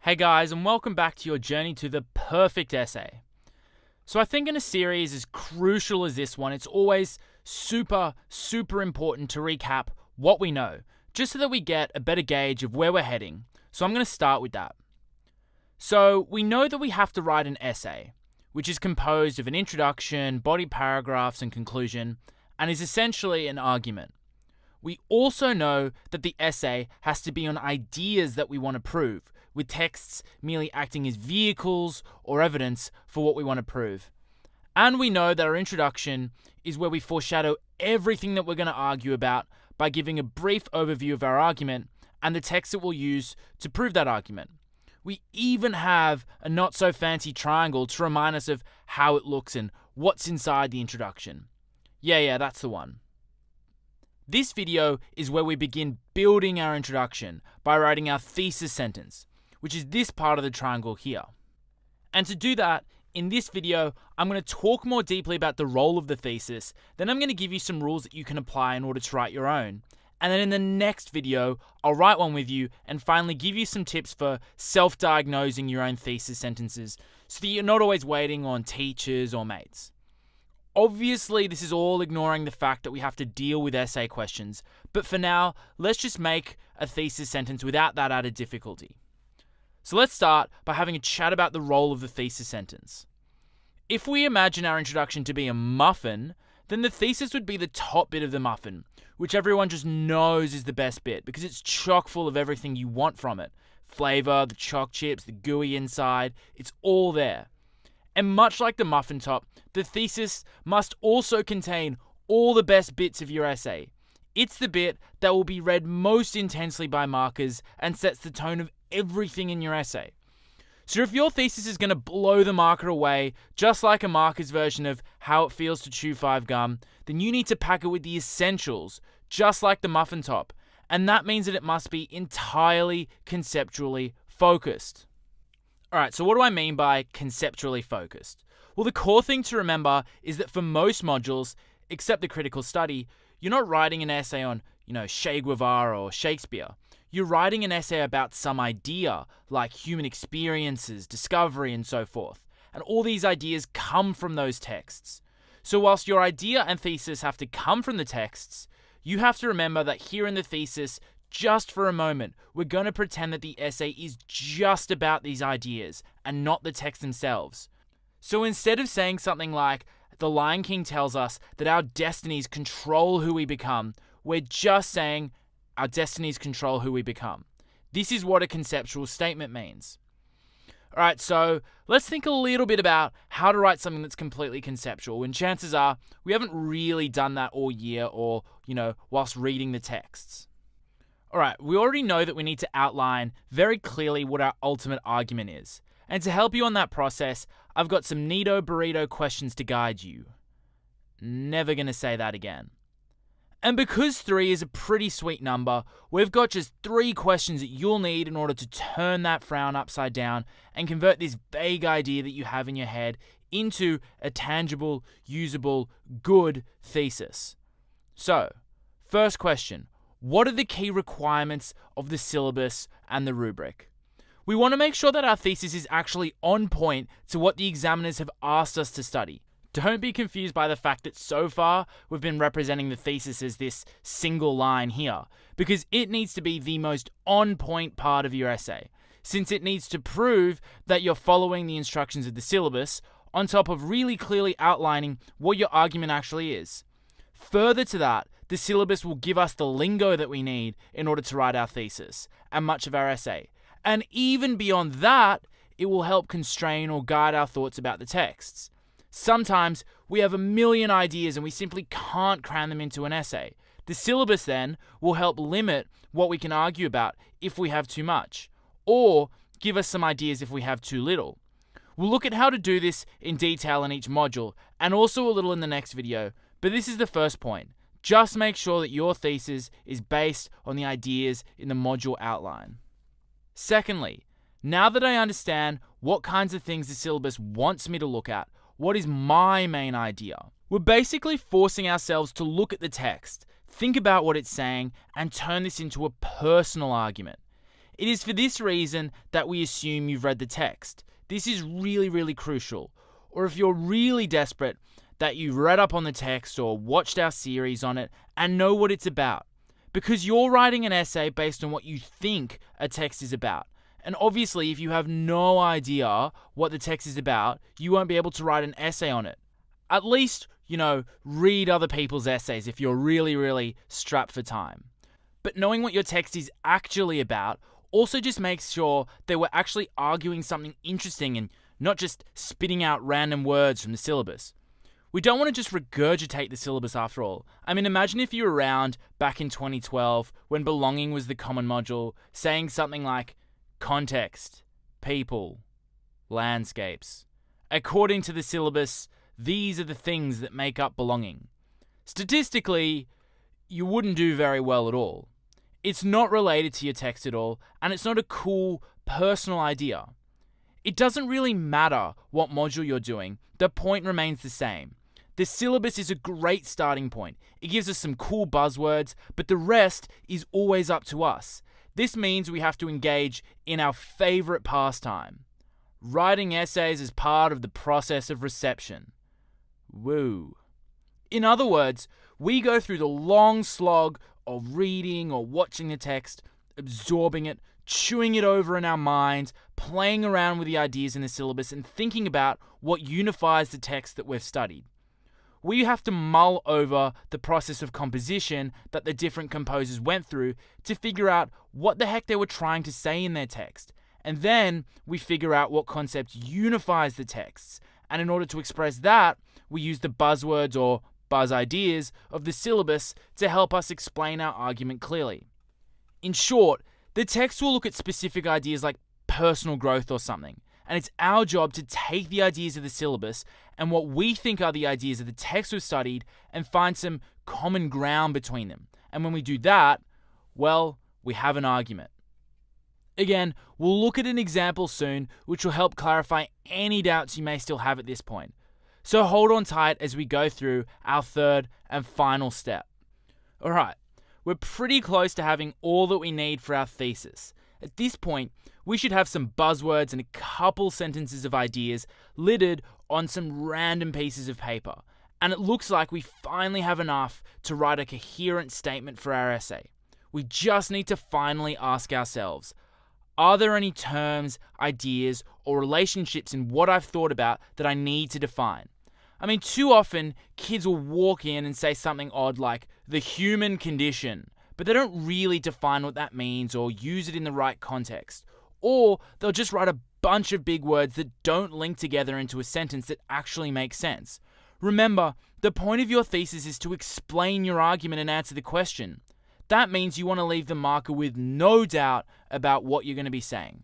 Hey guys, and welcome back to your journey to the perfect essay. So I think in a series as crucial as this one, it's always super important to recap what we know, just so that we get a better gauge of where we're heading. So I'm going to start with that. So we know that we have to write an essay, which is composed of an introduction, body paragraphs, and conclusion, and is essentially an argument. We also know that the essay has to be on ideas that we want to prove, with texts merely acting as vehicles or evidence for what we want to prove. And we know that our introduction is where we foreshadow everything that we're going to argue about by giving a brief overview of our argument and the text that we'll use to prove that argument. We even have a not-so-fancy triangle to remind us of how it looks and what's inside the introduction. Yeah, that's the one. This video is where we begin building our introduction by writing our thesis sentence, which is this part of the triangle here. And to do that, in this video, I'm going to talk more deeply about the role of the thesis, then I'm going to give you some rules that you can apply in order to write your own. And then in the next video, I'll write one with you and finally give you some tips for self-diagnosing your own thesis sentences so that you're not always waiting on teachers or mates. Obviously, this is all ignoring the fact that we have to deal with essay questions, but for now, let's just make a thesis sentence without that added difficulty. So let's start by having a chat about the role of the thesis sentence. If we imagine our introduction to be a muffin, then the thesis would be the top bit of the muffin, which everyone just knows is the best bit because it's chock full of everything you want from it. Flavor, the choc chips, the gooey inside, it's all there. And much like the muffin top, the thesis must also contain all the best bits of your essay. It's the bit that will be read most intensely by markers and sets the tone of everything in your essay. So if your thesis is going to blow the marker away, just like a marker's version of how it feels to chew 5 gum, then you need to pack it with the essentials, just like the muffin top. And that means that it must be entirely conceptually focused. Alright, so what do I mean by conceptually focused? Well, the core thing to remember is that for most modules, except the critical study, you're not writing an essay on, Che Guevara or Shakespeare. You're writing an essay about some idea, like human experiences, discovery, and so forth. And all these ideas come from those texts. So whilst your idea and thesis have to come from the texts, you have to remember that here in the thesis, just for a moment, we're going to pretend that the essay is just about these ideas and not the text themselves. So instead of saying something like, the Lion King tells us that our destinies control who we become, we're just saying our destinies control who we become. This is what a conceptual statement means. Alright, so let's think a little bit about how to write something that's completely conceptual, and chances are we haven't really done that all year or, whilst reading the texts. Alright, we already know that we need to outline very clearly what our ultimate argument is. And to help you on that process, I've got some neato burrito questions to guide you. Never gonna say that again. And because 3 is a pretty sweet number, we've got just 3 questions that you'll need in order to turn that frown upside down and convert this vague idea that you have in your head into a tangible, usable, good thesis. So, first question. What are the key requirements of the syllabus and the rubric? We want to make sure that our thesis is actually on point to what the examiners have asked us to study. Don't be confused by the fact that so far we've been representing the thesis as this single line here, because it needs to be the most on-point part of your essay, since it needs to prove that you're following the instructions of the syllabus on top of really clearly outlining what your argument actually is. Further to that, the syllabus will give us the lingo that we need in order to write our thesis and much of our essay. And even beyond that, it will help constrain or guide our thoughts about the texts. Sometimes we have a million ideas and we simply can't cram them into an essay. The syllabus then will help limit what we can argue about if we have too much, or give us some ideas if we have too little. We'll look at how to do this in detail in each module, and also a little in the next video, but this is the first point. Just make sure that your thesis is based on the ideas in the module outline. Secondly, now that I understand what kinds of things the syllabus wants me to look at, what is my main idea? We're basically forcing ourselves to look at the text, think about what it's saying, and turn this into a personal argument. It is for this reason that we assume you've read the text. This is really, really crucial. Or if you're really desperate, that you've read up on the text or watched our series on it and know what it's about. Because you're writing an essay based on what you think a text is about. And obviously, if you have no idea what the text is about, you won't be able to write an essay on it. At least, read other people's essays if you're really, really strapped for time. But knowing what your text is actually about also just makes sure that we're actually arguing something interesting and not just spitting out random words from the syllabus. We don't want to just regurgitate the syllabus after all. I mean, imagine if you were around back in 2012 when belonging was the common module, saying something like context, people, landscapes. According to the syllabus, these are the things that make up belonging. Statistically, you wouldn't do very well at all. It's not related to your text at all, and it's not a cool, personal idea. It doesn't really matter what module you're doing, the point remains the same. The syllabus is a great starting point. It gives us some cool buzzwords, but the rest is always up to us. This means we have to engage in our favorite pastime. Writing essays is part of the process of reception. Woo. In other words, we go through the long slog of reading or watching the text, absorbing it, chewing it over in our minds, playing around with the ideas in the syllabus, and thinking about what unifies the text that we've studied. We have to mull over the process of composition that the different composers went through to figure out what the heck they were trying to say in their text. And then we figure out what concept unifies the texts. And in order to express that, we use the buzzwords or buzz ideas of the syllabus to help us explain our argument clearly. In short, the text will look at specific ideas like personal growth or something, and it's our job to take the ideas of the syllabus and what we think are the ideas of the text we've studied and find some common ground between them. And when we do that, well, we have an argument. Again, we'll look at an example soon which will help clarify any doubts you may still have at this point. So hold on tight as we go through our third and final step. Alright, we're pretty close to having all that we need for our thesis. At this point, we should have some buzzwords and a couple sentences of ideas littered on some random pieces of paper. And it looks like we finally have enough to write a coherent statement for our essay. We just need to finally ask ourselves, are there any terms, ideas, or relationships in what I've thought about that I need to define? I mean, too often, kids will walk in and say something odd like the human condition, but they don't really define what that means or use it in the right context. Or they'll just write a bunch of big words that don't link together into a sentence that actually makes sense. Remember, the point of your thesis is to explain your argument and answer the question. That means you want to leave the marker with no doubt about what you're going to be saying.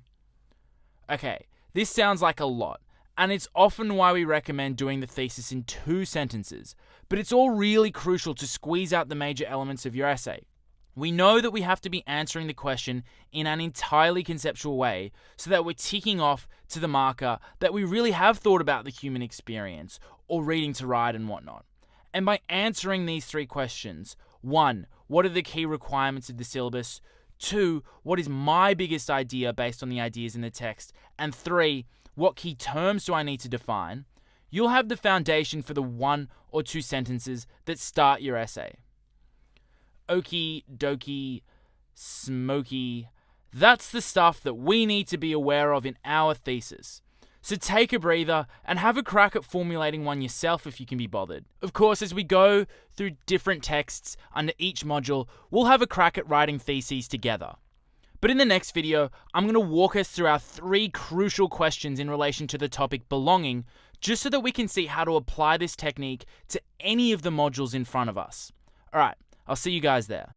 Okay, this sounds like a lot, and it's often why we recommend doing the thesis in 2 sentences, but it's all really crucial to squeeze out the major elements of your essay. We know that we have to be answering the question in an entirely conceptual way so that we're ticking off to the marker that we really have thought about the human experience or reading to write and whatnot. And by answering these 3 questions, 1, what are the key requirements of the syllabus? 2, what is my biggest idea based on the ideas in the text? And 3, what key terms do I need to define? You'll have the foundation for the 1 or 2 sentences that start your essay. Okie dokie, smoky. That's the stuff that we need to be aware of in our thesis. So take a breather and have a crack at formulating one yourself if you can be bothered. Of course, as we go through different texts under each module, we'll have a crack at writing theses together. But in the next video, I'm going to walk us through our 3 crucial questions in relation to the topic belonging, just so that we can see how to apply this technique to any of the modules in front of us. Alright, I'll see you guys there.